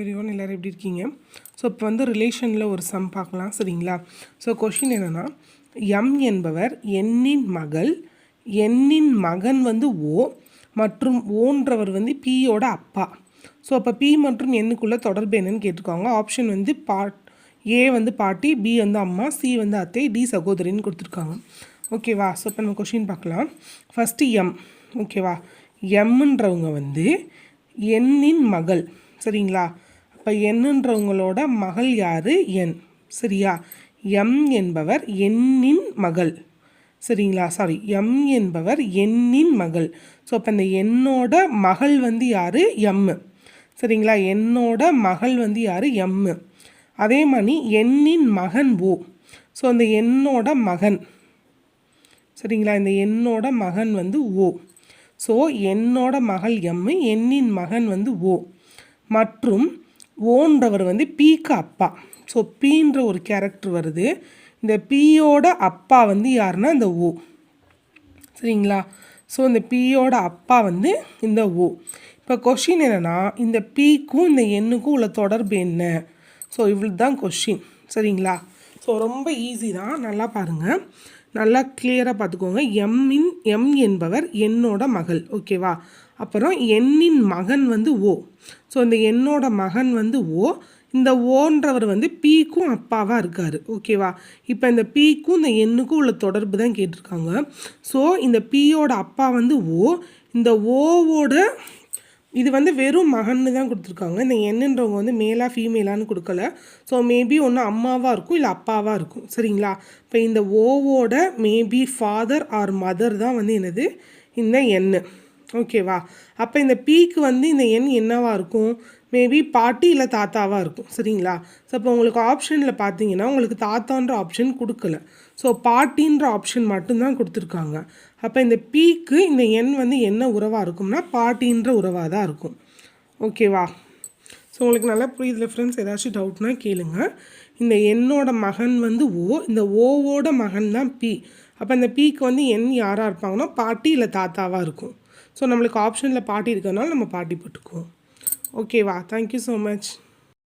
Everyone, எல்லோரும் எப்படி இருக்கீங்க? ஸோ இப்போ வந்து ரிலேஷனில் ஒரு சம் பார்க்கலாம், சரிங்களா? ஸோ கொஷின் என்னென்னா, எம் என்பவர் எண்ணின் மகள், எண்ணின் மகன் வந்து ஓ மற்றும் ஓன்றவர் வந்து பியோட அப்பா. ஸோ அப்போ பி மற்றும் எண்ணுக்குள்ளே தொடர்பு என்னன்னு கேட்டிருக்காங்க. ஆப்ஷன் வந்து ஏ வந்து பாட்டி, பி வந்து அம்மா, சி வந்து அத்தை, டி சகோதரின்னு கொடுத்துருக்காங்க. ஓகேவா? ஸோ இப்போ நம்ம கொஷின் பார்க்கலாம். First M. ஓகேவா? எம்ன்றவங்க வந்து எண்ணின் மகள், சரிங்களா? அப்போ எண்ணுன்றவங்களோட மகள் யார்? எண். சரியா? எம் என்பவர் எண்ணின் மகள், சரிங்களா? சாரி, எம் என்பவர் எண்ணின் மகள். ஸோ அப்போ இந்த எண்ணோட மகள் வந்து யார்? எம். சரிங்களா? எண்ணோட மகள் வந்து யார்? எம். அதே மாதிரி எண்ணின் மகன் ஓ. ஸோ அந்த எண்ணோட மகன், சரிங்களா? இந்த எண்ணோட மகன் வந்து ஓ. ஸோ எண்ணோட மகள் எம், எண்ணின் மகன் வந்து ஓ மற்றும் ஓன்றவர் வந்து பிக்கு அப்பா. ஸோ பீன்ற ஒரு கேரக்டர் வருது. இந்த பியோட அப்பா வந்து யாருன்னா இந்த ஓ, சரிங்களா? ஸோ இந்த பியோட அப்பா வந்து இந்த ஓ. இப்போ கொஷின் என்னென்னா, இந்த பிக்கும் இந்த எண்ணுக்கும் உள்ள தொடர்பு என்ன? ஸோ இவ்வளோ தான் கொஷின், சரிங்களா? ஸோ ரொம்ப ஈஸி தான், நல்லா பாருங்கள், நல்லா கிளியராக பார்த்துக்கோங்க. எம் என்பவர் எண்ணோட மகள், ஓகேவா? அப்புறம் எண்ணின் மகன் வந்து ஓ. ஸோ இந்த எண்ணோட மகன் வந்து ஓ, இந்த ஓன்றவர் வந்து பிக்கும் அப்பாவாக இருக்கார், ஓகேவா? இப்போ இந்த பிக்கும் இந்த எண்ணுக்கும் உள்ள தொடர்பு தான் கேட்டிருக்காங்க. ஸோ இந்த பியோட அப்பா வந்து ஓ, இந்த ஓவோட இது வந்து வெறும் மகன்னு தான் கொடுத்துருக்காங்க. இந்த எண்ணுன்றவங்க வந்து மேலா ஃபீமேலான்னு கொடுக்கல. ஸோ மேபி ஒன்று அம்மாவாக இருக்கும், இல்லை அப்பாவாக இருக்கும், சரிங்களா? இப்போ இந்த ஓவோட மேபி ஃபாதர் ஆர் மதர் தான் வந்து என்னது? இந்த எண்ணு, ஓகேவா? அப்போ இந்த பிக்கு வந்து இந்த எண் என்னவாக இருக்கும்? மேபி பாட்டி இல்லை தாத்தாவாக இருக்கும், சரிங்களா? ஸோ இப்போ உங்களுக்கு ஆப்ஷனில் பார்த்தீங்கன்னா உங்களுக்கு தாத்தான்ற ஆப்ஷன் கொடுக்கல. ஸோ பாட்டின்ற ஆப்ஷன் மட்டும்தான் கொடுத்துருக்காங்க. அப்போ இந்த பிக்கு இந்த எண் வந்து என்ன உறவாக இருக்கும்னா பாட்டின்ற உறவாக தான் இருக்கும், ஓகேவா? ஸோ உங்களுக்கு நல்லா புரியுதுல ஃப்ரெண்ட்ஸ்? ஏதாச்சும் டவுட்னா கேளுங்க. இந்த எண்ணோட மகன் வந்து ஓ, இந்த ஓவோட மகன் தான் பி. அப்போ இந்த பிக்கு வந்து எண் யாராக இருப்பாங்கன்னா பாட்டி இல்லை தாத்தாவாக இருக்கும். ஸோ நம்மளுக்கு ஆப்ஷனில் பாட்டி இருக்கிறதுனால நம்ம பாட்டி போட்டுக்குவோம், ஓகேவா? Thank you so much.